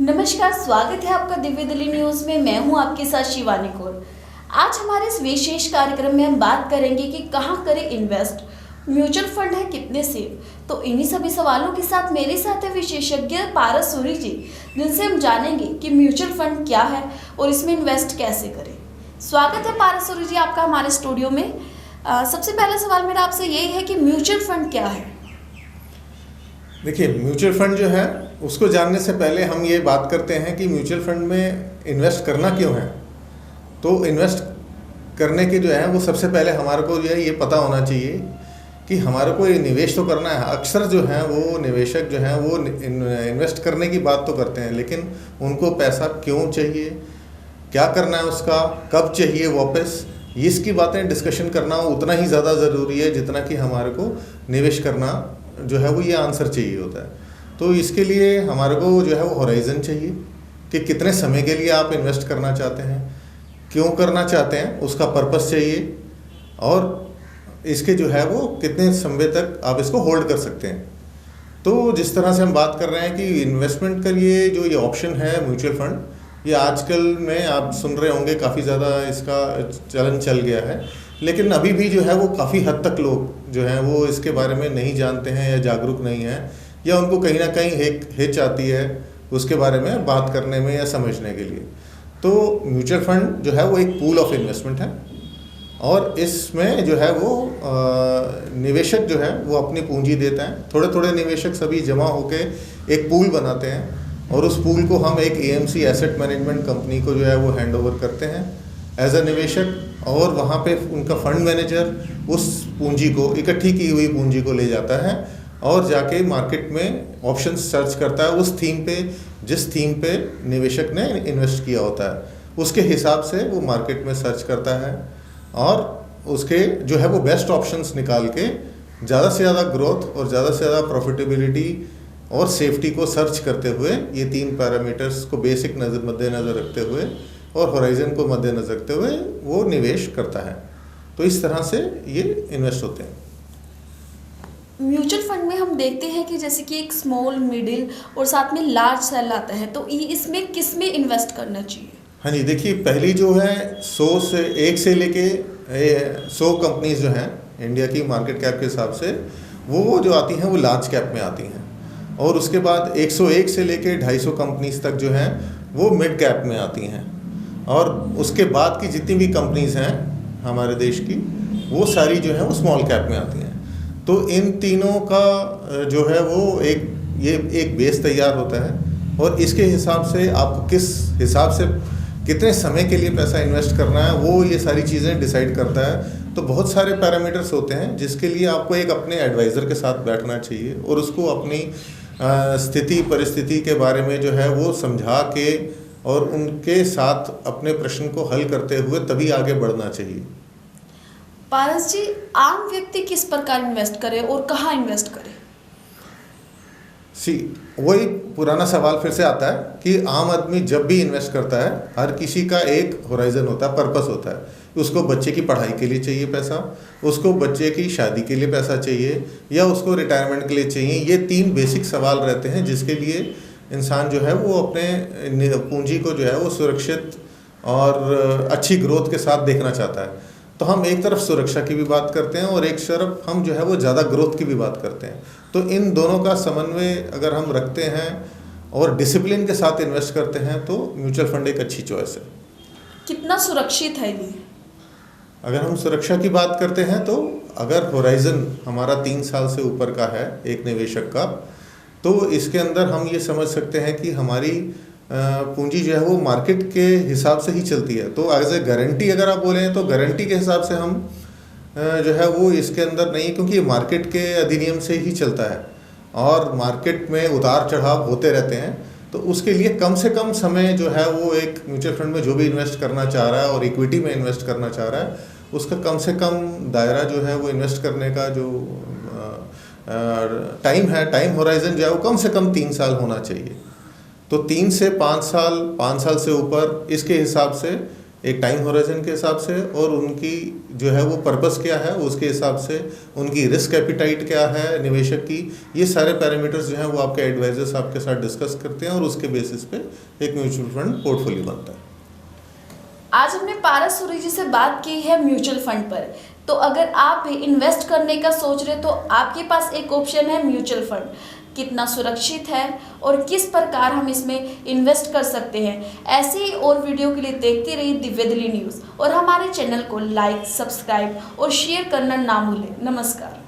नमस्कार, स्वागत है आपका दिव्य दिल्ली न्यूज में। मैं हूं आपके साथ शिवानी कौर। आज हमारे इस विशेष कार्यक्रम में हम बात करेंगे कि कहां करें इन्वेस्ट, म्यूचुअल फंड है कितने सेफ। तो इन्हीं सभी सवालों के साथ मेरे साथ है विशेषज्ञ पारस सूरी जी, जिनसे हम जानेंगे कि म्यूचुअल फंड क्या है और इसमें इन्वेस्ट कैसे करें। स्वागत है पारस सूरी जी आपका हमारे स्टूडियो में। सबसे पहला सवाल मेरा आपसे यही है कि म्यूचुअल फंड क्या है। देखिए, म्यूचुअल फंड जो है उसको जानने से पहले हम ये बात करते हैं कि म्यूचुअल फंड में इन्वेस्ट करना क्यों है। तो इन्वेस्ट करने के जो है वो सबसे पहले हमारे को जो है ये पता होना चाहिए कि हमारे को ये निवेश तो करना है। अक्सर जो है वो निवेशक जो है वो इन्वेस्ट करने की बात तो करते हैं, लेकिन उनको पैसा क्यों चाहिए, क्या करना है उसका, कब चाहिए वापस, इसकी बातें डिस्कशन करना उतना ही ज़्यादा ज़रूरी है जितना कि हमारे को निवेश करना जो है वो ये आंसर चाहिए होता है। तो इसके लिए हमारे को जो है वो होराइज़न चाहिए कि कितने समय के लिए आप इन्वेस्ट करना चाहते हैं, क्यों करना चाहते हैं, उसका पर्पस चाहिए, और इसके जो है वो कितने समय तक आप इसको होल्ड कर सकते हैं। तो जिस तरह से हम बात कर रहे हैं कि इन्वेस्टमेंट के लिए जो ये ऑप्शन है म्यूचुअल फंड, ये आजकल में आप सुन रहे होंगे काफ़ी ज़्यादा इसका चलन चल गया है, लेकिन अभी भी जो है वो काफ़ी हद तक लोग जो हैं वो इसके बारे में नहीं जानते हैं या जागरूक नहीं हैं, या उनको कहीं ना कहीं हिच आती है उसके बारे में बात करने में या समझने के लिए। तो म्यूचुअल फंड जो है वो एक पूल ऑफ इन्वेस्टमेंट है, और इसमें जो है वो निवेशक जो है वो अपनी पूंजी देता है। थोड़े थोड़े निवेशक सभी जमा होकर एक पूल बनाते हैं, और उस पूल को हम एक AMC एसेट मैनेजमेंट कंपनी को जो है वो हैंड ओवर करते हैं एज अ निवेशक, और वहाँ पे उनका फंड मैनेजर उस पूंजी को, इकट्ठी की हुई पूंजी को ले जाता है और जाके मार्केट में ऑप्शन सर्च करता है उस थीम पे, जिस थीम पे निवेशक ने इन्वेस्ट किया होता है उसके हिसाब से वो मार्केट में सर्च करता है, और उसके जो है वो बेस्ट ऑप्शंस निकाल के ज़्यादा से ज़्यादा ग्रोथ और ज़्यादा से ज़्यादा प्रॉफिटेबिलिटी और सेफ्टी को सर्च करते हुए, ये 3 पैरामीटर्स को बेसिक मद्देनज़र रखते हुए और होराइजन को मद्देनज़र रखते हुए वो निवेश करता है। तो इस तरह से ये इन्वेस्ट होते हैं। म्यूचुअल फंड में हम देखते हैं कि जैसे कि एक स्मॉल, मिडिल और साथ में लार्ज सेल आता है, तो इसमें किस में इन्वेस्ट करना चाहिए। हाँ जी, देखिए, पहली जो है 1 से लेके 100 कंपनीज जो हैं इंडिया की मार्केट कैप के हिसाब से, वो जो आती हैं वो लार्ज कैप में आती हैं, और उसके बाद 101 से लेके 250 कंपनीज तक जो हैं वो मिड कैप में आती हैं, और उसके बाद की जितनी भी कंपनीज हैं हमारे देश की वो सारी जो हैं वो स्मॉल कैप में आती हैं। तो इन तीनों का जो है वो एक बेस तैयार होता है, और इसके हिसाब से आपको किस हिसाब से कितने समय के लिए पैसा इन्वेस्ट करना है वो ये सारी चीज़ें डिसाइड करता है। तो बहुत सारे पैरामीटर्स होते हैं जिसके लिए आपको एक अपने एडवाइज़र के साथ बैठना चाहिए और उसको अपनी स्थिति परिस्थिति के बारे में जो है वो समझा के और उनके साथ अपने प्रश्न को हल करते हुए तभी आगे बढ़ना चाहिए। पारस जी, आम व्यक्ति किस प्रकार इन्वेस्ट करे और कहाँ इन्वेस्ट करे। वही पुराना सवाल फिर से आता है कि आम आदमी जब भी इन्वेस्ट करता है, हर किसी का एक होराइजन होता है, पर्पस होता है। उसको बच्चे की पढ़ाई के लिए चाहिए पैसा, उसको बच्चे की शादी के लिए पैसा चाहिए, या उसको रिटायरमेंट के लिए चाहिए। ये 3 बेसिक सवाल रहते हैं जिसके लिए इंसान जो है वो अपने पूंजी को जो है वो सुरक्षित और अच्छी ग्रोथ के साथ देखना चाहता है। तो हम एक तरफ सुरक्षा की भी बात करते हैं और एक तरफ हम जो है वो ज़्यादा ग्रोथ की भी बात करते हैं। तो इन दोनों का समन्वय अगर हम रखते हैं और डिसिप्लिन के साथ इन्वेस्ट करते हैं तो म्यूचुअल फंड एक अच्छी चॉइस है। कितना सुरक्षित है ये। अगर हम सुरक्षा की बात करते हैं तो अगर होराइजन हमारा 3 साल से ऊपर का है एक निवेशक का, तो इसके अंदर हम ये समझ सकते हैं कि हमारी पूंजी जो है वो मार्केट के हिसाब से ही चलती है। तो एज ए गारंटी अगर आप बोलें तो गारंटी के हिसाब से हम जो है वो इसके अंदर नहीं, क्योंकि ये मार्केट के अधिनियम से ही चलता है और मार्केट में उतार चढ़ाव होते रहते हैं। तो उसके लिए कम से कम समय जो है वो एक म्यूचुअल फंड में जो भी इन्वेस्ट करना चाह रहा है और इक्विटी में इन्वेस्ट करना चाह रहा है, उसका कम से कम दायरा जो है वो इन्वेस्ट करने का जो टाइम है, टाइम होराइजन जो है वो कम से कम 3 साल होना चाहिए। तो 3 से 5 साल, 5 साल से ऊपर, इसके हिसाब से एक टाइम होराइजन के हिसाब से और उनकी जो है वो पर्पस क्या है, उसके हिसाब से उनकी रिस्क एपिटाइट क्या है निवेशक की, ये सारे पैरामीटर्स जो हैं वो आपके एडवाइजर्स आपके साथ डिस्कस करते हैं और उसके बेसिस पे एक म्यूचुअल फंड पोर्टफोलियो बनता है। आज हमने पारस सूरी जी से बात की है म्यूचुअल फंड पर। तो अगर आप भी इन्वेस्ट करने का सोच रहे तो आपके पास एक ऑप्शन है म्यूचुअल फंड। कितना सुरक्षित है और किस प्रकार हम इसमें इन्वेस्ट कर सकते हैं, ऐसे ही और वीडियो के लिए देखते रहिए दिव्य दिल्ली न्यूज़ और हमारे चैनल को लाइक, सब्सक्राइब और शेयर करना ना भूलें। नमस्कार।